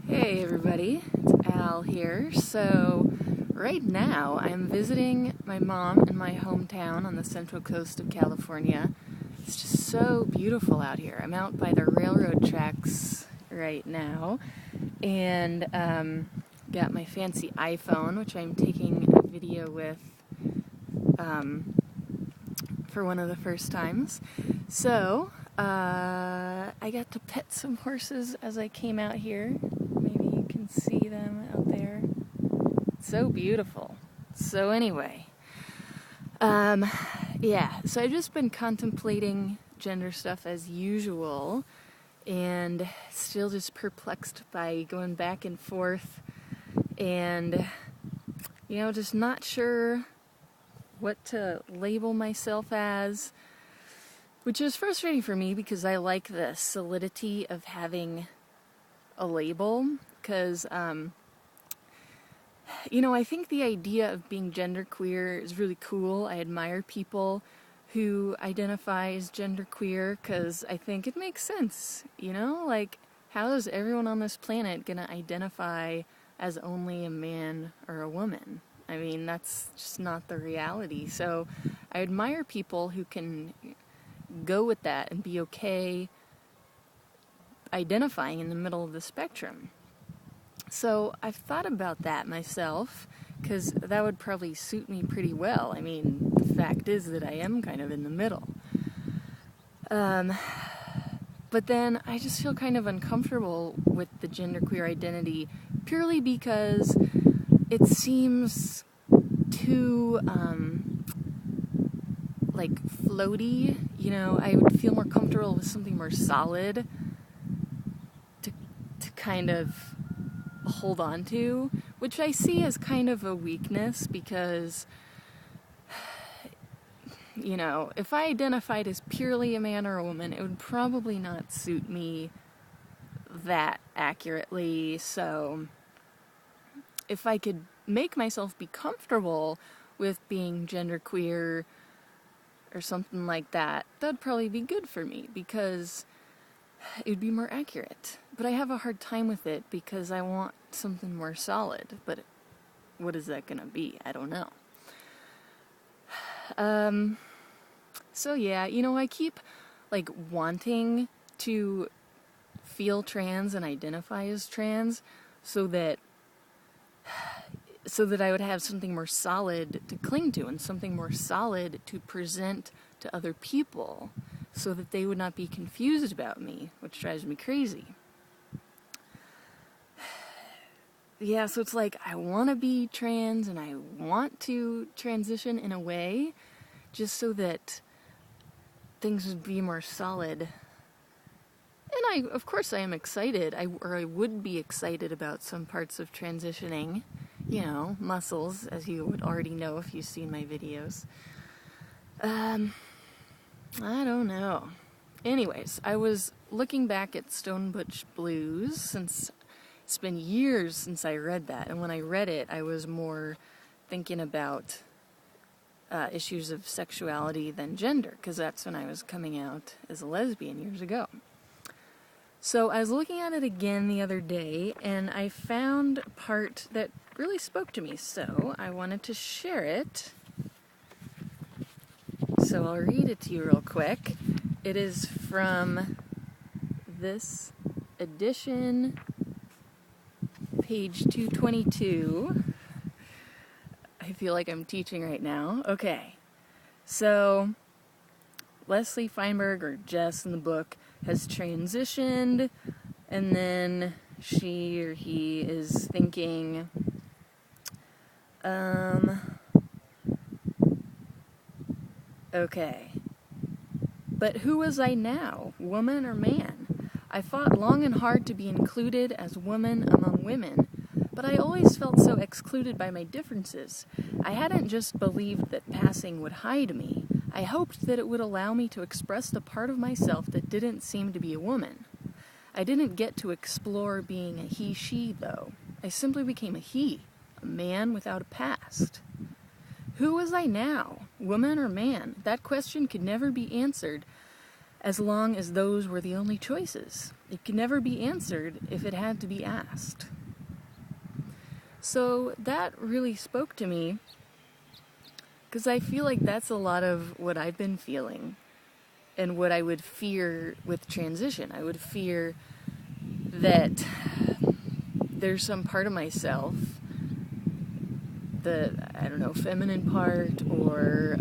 Hey everybody, it's Al here. So right now I'm visiting my mom in my hometown on the central coast of California. It's just so beautiful out here. I'm out by the railroad tracks right now and got my fancy iPhone, which I'm taking a video with for one of the first times. So I got to pet some horses as I came out here. Maybe you can see them out there. It's so beautiful. So anyway, yeah, so I've just been contemplating gender stuff as usual and still just perplexed by going back and forth and, just not sure what to label myself as, which is frustrating for me because I like the solidity of having a label, because, I think the idea of being genderqueer is really cool. I admire people who identify as genderqueer because I think it makes sense, like, how is everyone on this planet gonna identify as only a man or a woman? I mean, that's just not the reality. So I admire people who can go with that and be okay identifying in the middle of the spectrum. So I've thought about that myself, because that would probably suit me pretty well. I mean, the fact is that I am kind of in the middle. But then I just feel kind of uncomfortable with the genderqueer identity purely because it seems too, floaty. I would feel more comfortable with something more solid to kind of hold on to, which I see as kind of a weakness because, if I identified as purely a man or a woman, it would probably not suit me that accurately. So if I could make myself be comfortable with being genderqueer or something like that, that'd probably be good for me because it would be more accurate. But I have a hard time with it because I want something more solid. But what is that gonna be? I don't know. So yeah, I keep wanting to feel trans and identify as trans so that I would have something more solid to cling to and something more solid to present to other people so that they would not be confused about me, which drives me crazy. Yeah, so it's like I want to be trans and I want to transition in a way just so that things would be more solid. And of course I am excited, I would be excited about some parts of transitioning. Muscles, as you would already know if you've seen my videos. I don't know. Anyways, I was looking back at Butch Blues since it's been years since I read that, and when I read it, I was more thinking about issues of sexuality than gender, because that's when I was coming out as a lesbian years ago. So I was looking at it again the other day, and I found a part that really spoke to me, so I wanted to share it. So I'll read it to you real quick. It is from this edition, page 222. I feel like I'm teaching right now. Okay, so Leslie Feinberg, or Jess in the book, has transitioned, and then she or he is thinking, okay, but who was I now, woman or man? I fought long and hard to be included as woman among women, but I always felt so excluded by my differences. I hadn't just believed that passing would hide me. I hoped that it would allow me to express the part of myself that didn't seem to be a woman. I didn't get to explore being a he-she, though. I simply became a he, a man without a past. Who was I now, woman or man? That question could never be answered as long as those were the only choices. it could never be answered if it had to be asked. So that really spoke to me, because I feel like that's a lot of what I've been feeling and what I would fear with transition. I would fear that there's some part of myself, the, I don't know, feminine part or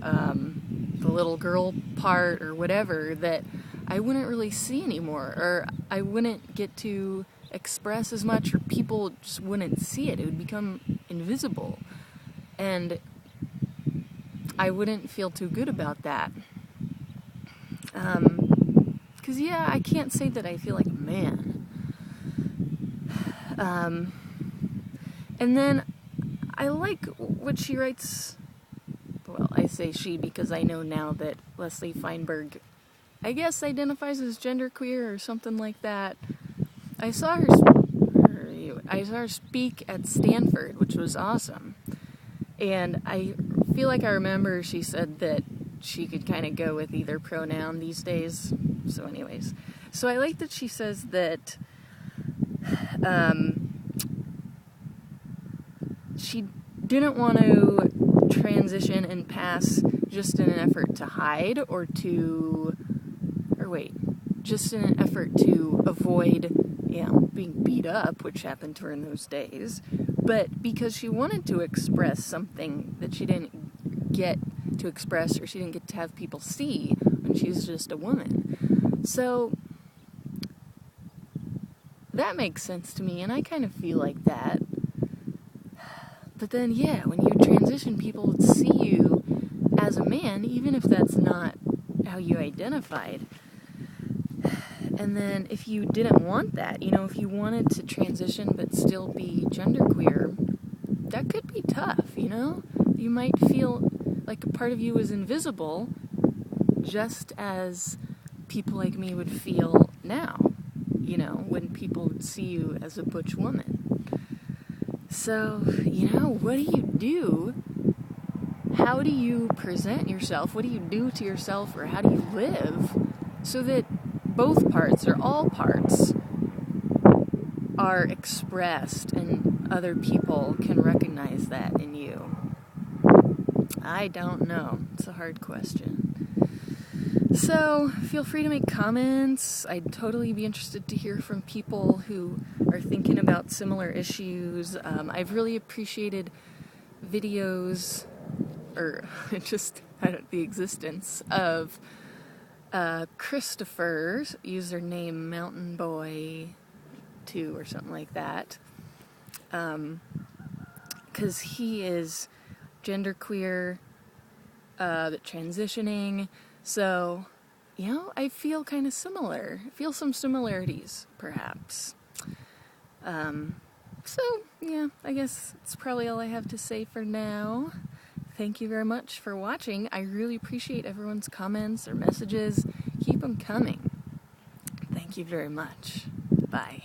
the little girl part or whatever, that I wouldn't really see anymore, or I wouldn't get to express as much, or people just wouldn't see it. It would become invisible. And I wouldn't feel too good about that. Because, yeah, I can't say that I feel like a man. And then I like what she writes. Well, I say she because I know now that Leslie Feinberg, I guess, identifies as genderqueer or something like that. I saw her speak at Stanford, which was awesome. And I feel like I remember she said that she could kind of go with either pronoun these days. So anyways, so I like that she says that she didn't want to transition and pass just in an effort to hide just in an effort to avoid, being beat up, which happened to her in those days, but because she wanted to express something that she didn't get to express, or she didn't get to have people see when she was just a woman. So that makes sense to me, and I kind of feel like that. But then, when you transition, people would see you as a man, even if that's not how you identified. And then if you didn't want that, if you wanted to transition but still be genderqueer, that could be tough, You might feel like a part of you is invisible, just as people like me would feel now, when people would see you as a butch woman. So, what do you do? How do you present yourself? What do you do to yourself, or how do you live so that both parts, or all parts, are expressed and other people can recognize that in you? I don't know. It's a hard question. So, feel free to make comments. I'd totally be interested to hear from people who are thinking about similar issues. I've really appreciated videos, or just the existence of Christopher's username Mountain Boy 2 or something like that, because he is genderqueer, transitioning, so I feel kind of similar. I feel some similarities, perhaps. So I guess that's probably all I have to say for now. Thank you very much for watching. I really appreciate everyone's comments or messages. Keep them coming. Thank you very much. Bye.